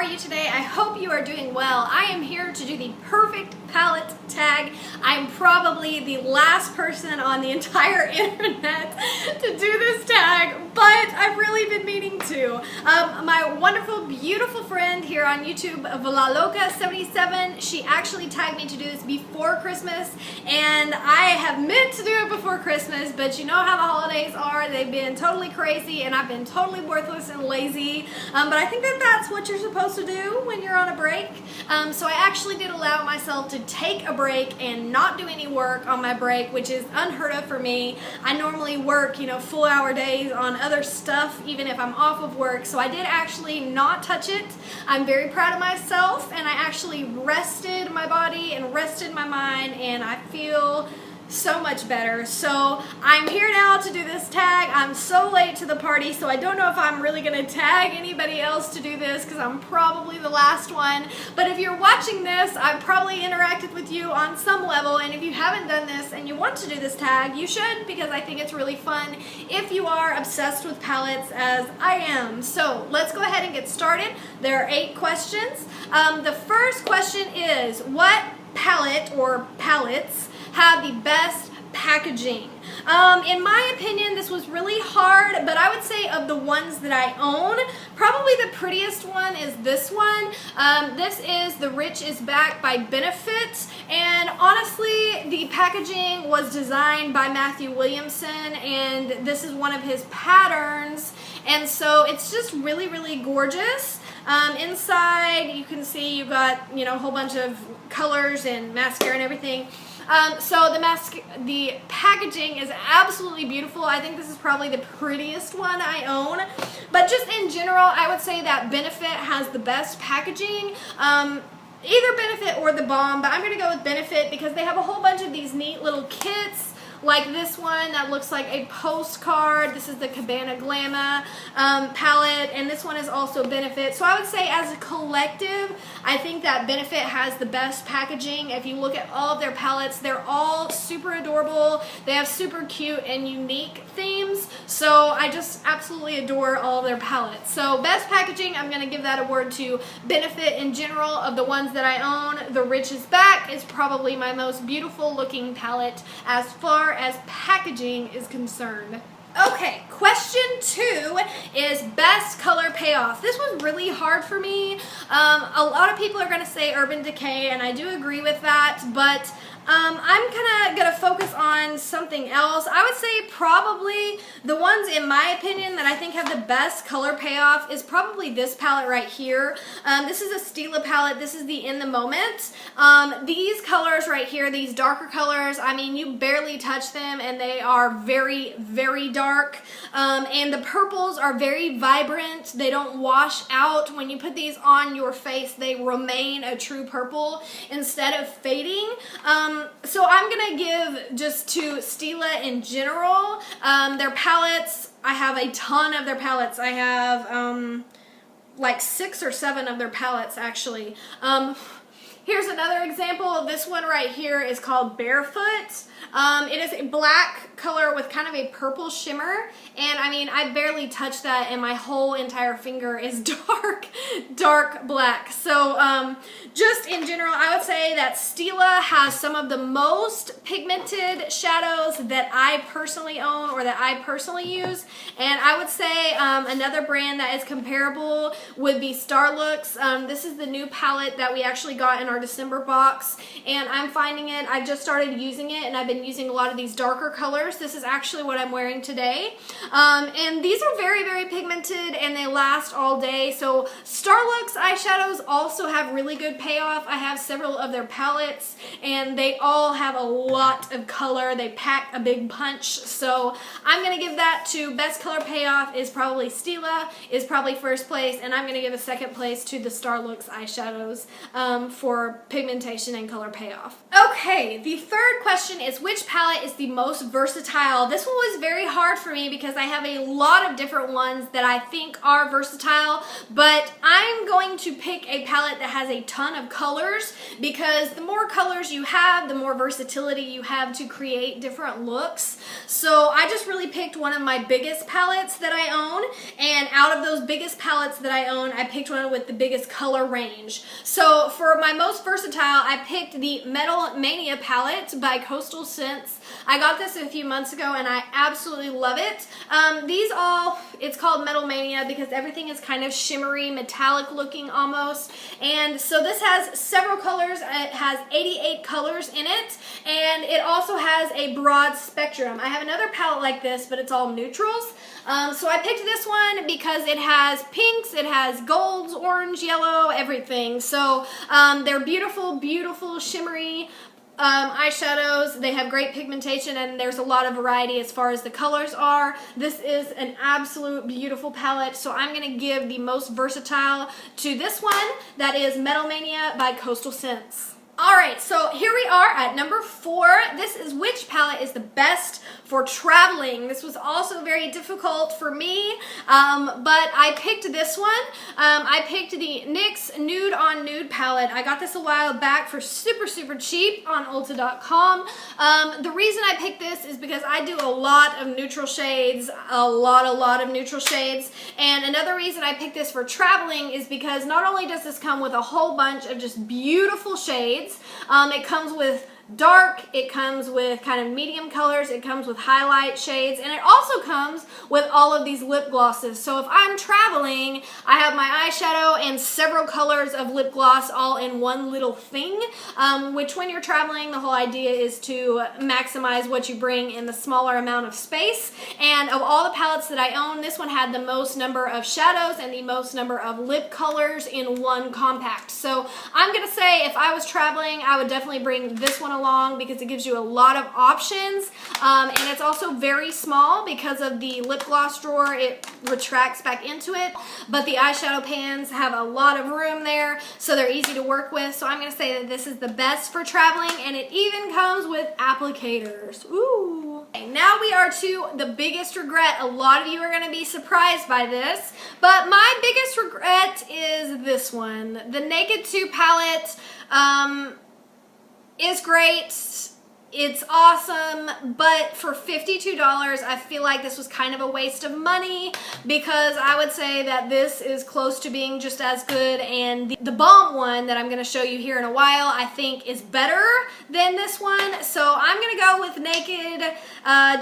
are you today? I hope you are doing well. I am here to do the perfect palette tag. I'm probably the last person on the entire internet to do this tag, but I've really been meaning to. My wonderful, beautiful friend here on YouTube, VlaLoca77, she actually tagged me to do this before Christmas, and I have meant to do it before Christmas, but you know how the holidays are. They've been totally crazy, and I've been totally worthless and lazy, but I think that that's what you're supposed to do when you're on a break. So I actually did allow myself to take a break and not do any work on my break, which is unheard of for me. I normally work, full hour days on other stuff, even if I'm off of work. So I did actually not touch it. I'm very proud of myself, and I actually rested my body and rested my mind, and I feel so much better. So I'm here now to do this tag. I'm so late to the party, so I don't know if I'm really going to tag anybody else to do this because I'm probably the last one. But if you're watching this, I've probably interacted with you on some level, and if you haven't done this and you want to do this tag, you should, because I think it's really fun if you are obsessed with palettes as I am. So let's go ahead and get started. There are 8 questions. The first question is, what palette or palettes have the best packaging? In my opinion, this was really hard, but I would say of the ones that I own, probably the prettiest one is this one. This is The Rich Is Back by Benefit, and honestly, the packaging was designed by Matthew Williamson, and this is one of his patterns, and so it's just really, really gorgeous. Inside, you can see you've got, a whole bunch of colors and mascara and everything. So the packaging is absolutely beautiful. I think this is probably the prettiest one I own. But just in general, I would say that Benefit has the best packaging. Either Benefit or the Balm, but I'm going to go with Benefit because they have a whole bunch of these neat little kits. Like this one that looks like a postcard. This is the Cabana Glamma palette, and this one is also Benefit. So I would say as a collective, I think that Benefit has the best packaging. If you look at all of their palettes, they're all super adorable. They have super cute and unique themes. So I just absolutely adore all of their palettes. So best packaging, I'm going to give that award to Benefit in general. Of the ones that I own, The Rich Is Back is probably my most beautiful looking palette as far as packaging is concerned. Okay, question 2 is best color payoff. This was really hard for me. A lot of people are going to say Urban Decay, and I do agree with that, but I'm kind of going to focus on something else. I would say probably the ones, in my opinion, that I think have the best color payoff is probably this palette right here. This is a Stila palette. This is the In the Moment. These colors right here, these darker colors, I mean, you barely touch them, and they are very, very dark. And the purples are very vibrant. They don't wash out. When you put these on your face, they remain a true purple instead of fading. So I'm going to give just to Stila in general. Their palettes, I have a ton of their palettes. I have like 6 or 7 of their palettes actually. Here's another example. This one right here is called Barefoot. It is a black color with kind of a purple shimmer, and I mean, I barely touched that, and my whole entire finger is dark black. So just in general, I would say that Stila has some of the most pigmented shadows that I personally own or that I personally use, and I would say another brand that is comparable would be Starlooks. This is the new palette that we actually got in our December box, and I'm finding it. I just started using it, and I've been using a lot of these darker colors. This is actually what I'm wearing today, and these are very, very pigmented, and they last all day. So Starlooks eyeshadows also have really good payoff. I have several of their palettes, and they all have a lot of color. They pack a big punch, so I'm going to give that to best color payoff is probably Stila, is probably first place, and I'm going to give a second place to the Starlooks eyeshadows for pigmentation and color payoff. Okay, the third question is which palette is the most versatile? This one was very hard for me because I have a lot of different ones that I think are versatile, but I'm I'm going to pick a palette that has a ton of colors, because the more colors you have, the more versatility you have to create different looks. So I just really picked one of my biggest palettes that I own, and out of those biggest palettes that I own, I picked one with the biggest color range. So for my most versatile, I picked the Metal Mania palette by Coastal Scents. I got this a few months ago and I absolutely love it. It's called Metal Mania because everything is kind of shimmery, metallic looking almost. And so this has several colors. It has 88 colors in it, and it also has a broad spectrum. I have another palette like this, but it's all neutrals. So I picked this one because it has pinks, it has golds, orange, yellow, everything. So they're beautiful, beautiful, shimmery eyeshadows. They have great pigmentation, and there's a lot of variety as far as the colors are. This is an absolute beautiful palette, so I'm going to give the most versatile to this one. That is Metal Mania by Coastal Scents. Alright, so here we are at number 4. This is which palette is the best for traveling. This was also very difficult for me, but I picked this one. I picked the NYX Nude on Nude palette. I got this a while back for super, super cheap on Ulta.com. The reason I picked this is because I do a lot of neutral shades, a lot of neutral shades, and another reason I picked this for traveling is because not only does this come with a whole bunch of just beautiful shades, it comes with dark, it comes with kind of medium colors, it comes with highlight shades, and it also comes with all of these lip glosses. So if I'm traveling, I have my eyeshadow and several colors of lip gloss all in one little thing, which when you're traveling, the whole idea is to maximize what you bring in the smaller amount of space. And of all the palettes that I own, this one had the most number of shadows and the most number of lip colors in one compact. So I'm gonna say if I was traveling, I would definitely bring this one along because it gives you a lot of options, and it's also very small because of the lip gloss drawer. It retracts back into it, but the eyeshadow pans have a lot of room there, so they're easy to work with. So I'm going to say that this is the best for traveling, and it even comes with applicators. Ooh. Okay, now we are to the biggest regret. A lot of you are going to be surprised by this, but my biggest regret is this one. The Naked 2 palette is great. It's awesome, but for $52, I feel like this was kind of a waste of money because I would say that this is close to being just as good, and the Balm one that I'm going to show you here in a while I think is better than this one. So I'm going to go with Naked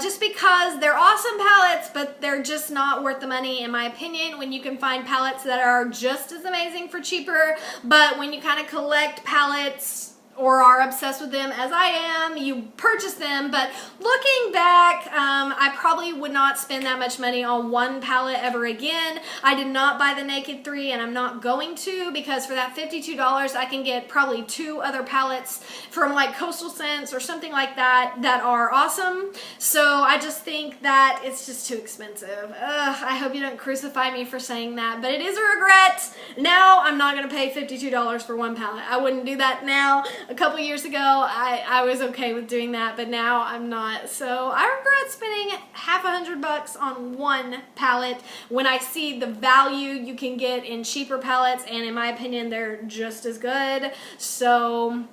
just because they're awesome palettes, but they're just not worth the money in my opinion when you can find palettes that are just as amazing for cheaper. But when you kind of collect palettes or are obsessed with them as I am, you purchase them. But looking back, I probably would not spend that much money on one palette ever again. I did not buy the Naked 3, and I'm not going to, because for that $52 I can get probably 2 other palettes from like Coastal Scents or something like that that are awesome. So I just think that it's just too expensive. I hope you don't crucify me for saying that, but it is a regret. Now I'm not going to pay $52 for one palette. I wouldn't do that now. A couple years ago, I was okay with doing that, but now I'm not. So I regret spending $100 on one palette when I see the value you can get in cheaper palettes, and in my opinion, they're just as good. So,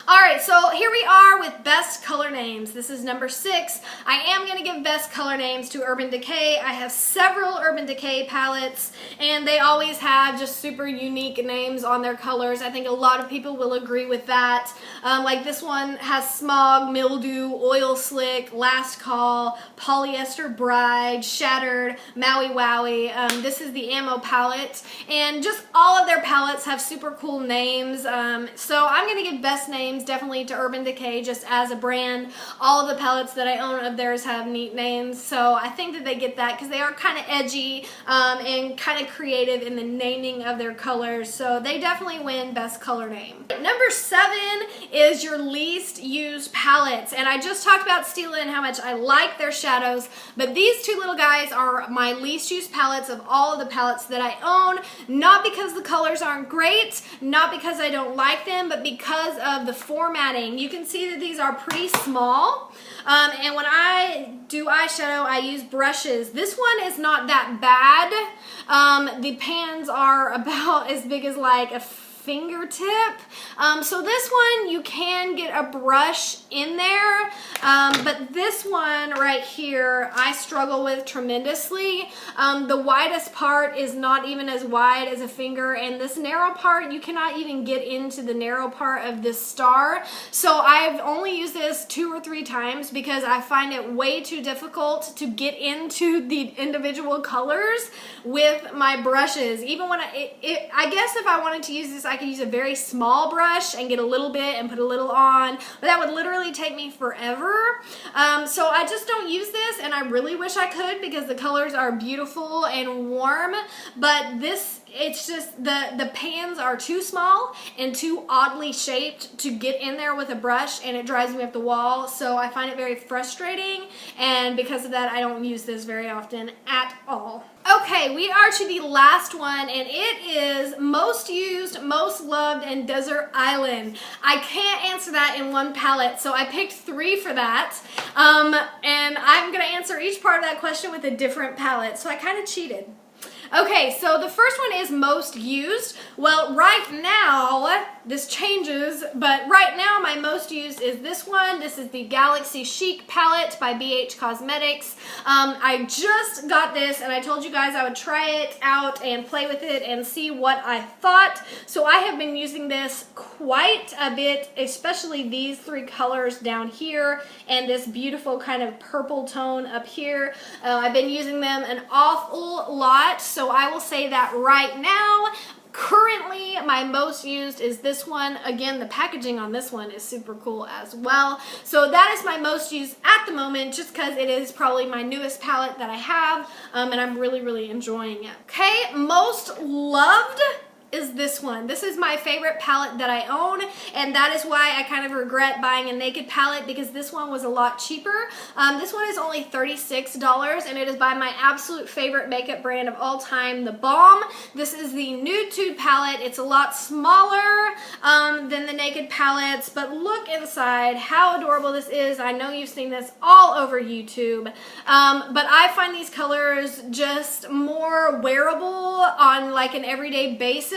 Alright, so here we are with best color names. This is number 6. I am going to give best color names to Urban Decay. I have several Urban Decay palettes, and they always have just super unique names on their colors. I think a lot of people will agree with that. Like this one has Smog, Mildew, Oil Slick, Last Call, Polyester Bride, Shattered, Maui Wowie. This is the Ammo palette, and just all of their palettes have super cool names. So I'm going to give best names definitely to Urban Decay just as a brand. All of the palettes that I own of theirs have neat names, so I think that they get that because they are kind of edgy and kind of creative in the naming of their colors, so they definitely win best color name. Number 7 is your least used palettes, and I just talked about Stila and how much I like their shadows, but these 2 little guys are my least used palettes of all of the palettes that I own, not because the colors aren't great, not because I don't like them, but because of the formatting. You can see that these are pretty small. And when I do eyeshadow, I use brushes. This one is not that bad. The pans are about as big as like a fingertip. So this one you can get a brush in there, but this one right here I struggle with tremendously. The widest part is not even as wide as a finger, and this narrow part you cannot even get into the narrow part of this star. So I've only used this 2 or 3 times because I find it way too difficult to get into the individual colors with my brushes. Even when I guess if I wanted to use this, I could use a very small brush and get a little bit and put a little on, but that would literally take me forever. So I just don't use this, and I really wish I could because the colors are beautiful and warm, but this, it's just the pans are too small and too oddly shaped to get in there with a brush, and it drives me up the wall. So I find it very frustrating, and because of that I don't use this very often at all. Okay, we are to the last one, and it is most used, most loved, and Desert Island. I can't answer that in one palette, so I picked 3 for that. And I'm gonna answer each part of that question with a different palette, so I kind of cheated. Okay, so the first one is most used. Well, right now, this changes, but right now my most used is this one. This is the Galaxy Chic palette by BH Cosmetics. I just got this, and I told you guys I would try it out and play with it and see what I thought. So I have been using this quite a bit, especially these 3 colors down here and this beautiful kind of purple tone up here. I've been using them an awful lot, so I will say that right now, currently my most used is this one. Again, the packaging on this one is super cool as well. So that is my most used at the moment, just because it is probably my newest palette that I have, and I'm really enjoying it. Okay, most loved is this one. This is my favorite palette that I own, and that is why I kind of regret buying a naked palette, because this one was a lot cheaper. This one is only $36, and it is by my absolute favorite makeup brand of all time, The Balm. This is the Nude Tude palette. It's a lot smaller than the naked palettes, but look inside how adorable this is. I know you've seen this all over YouTube, but I find these colors just more wearable on like an everyday basis.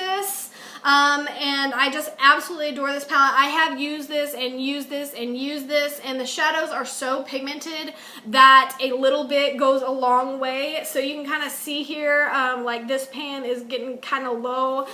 And I just absolutely adore this palette. I have used this and used this and used this, and the shadows are so pigmented that a little bit goes a long way. So you can kind of see here, like this pan is getting kind of low,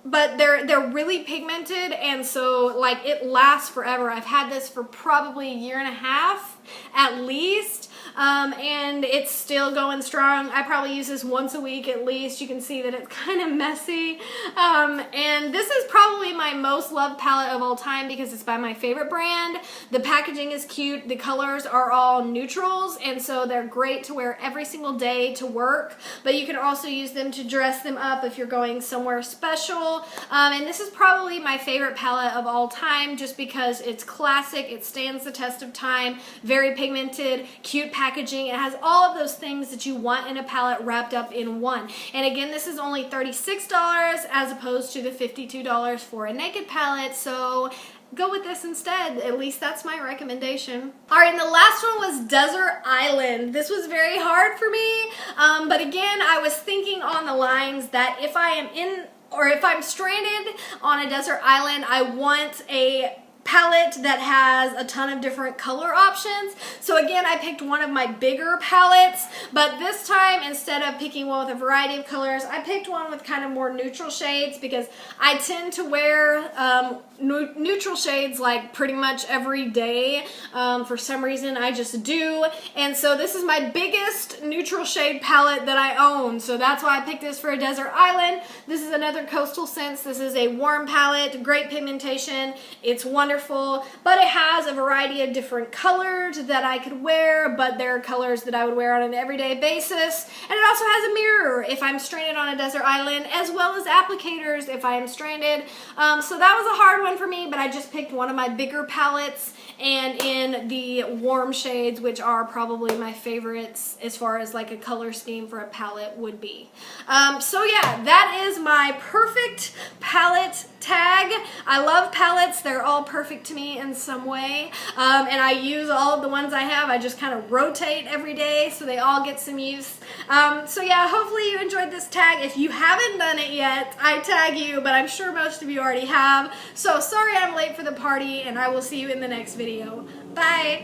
but they're really pigmented, and so like it lasts forever. I've had this for probably a year and a half at least, and it's still going strong. I probably use this once a week at least. You can see that it's kind of messy, and this is probably my most loved palette of all time because it's by my favorite brand. The packaging is cute, the colors are all neutrals, and so they're great to wear every single day to work, but you can also use them to dress them up if you're going somewhere special. And this is probably my favorite palette of all time just because it's classic, it stands the test of time, very pigmented, cute packaging. It has all of those things that you want in a palette wrapped up in one. And again, this is only $36 as opposed to the $52 for a naked palette, so go with this instead. At least that's my recommendation. Alright, and the last one was Desert Island. This was very hard for me, but again, I was thinking on the lines that if I am if I'm stranded on a desert island, I want a palette that has a ton of different color options. So again, I picked one of my bigger palettes, but this time instead of picking one with a variety of colors, I picked one with kind of more neutral shades because I tend to wear neutral shades like pretty much every day. For some reason I just do, and so this is my biggest neutral shade palette that I own, so that's why I picked this for a desert island. This is another Coastal Scents. This is a warm palette, great pigmentation, it's wonderful, but it has a variety of different colors that I could wear, but they're colors that I would wear on an everyday basis. And it also has a mirror if I'm stranded on a desert island, as well as applicators if I am stranded. So that was a hard one for me, but I just picked one of my bigger palettes and in the warm shades, which are probably my favorites as far as like a color scheme for a palette would be. So yeah, that is my perfect palette tag. I love palettes. They're all perfect to me in some way. And I use all of the ones I have. I just kind of rotate every day so they all get some use. So yeah, hopefully you enjoyed this tag. If you haven't done it yet, I tag you, but I'm sure most of you already have. So sorry I'm late for the party, and I will see you in the next video. Bye!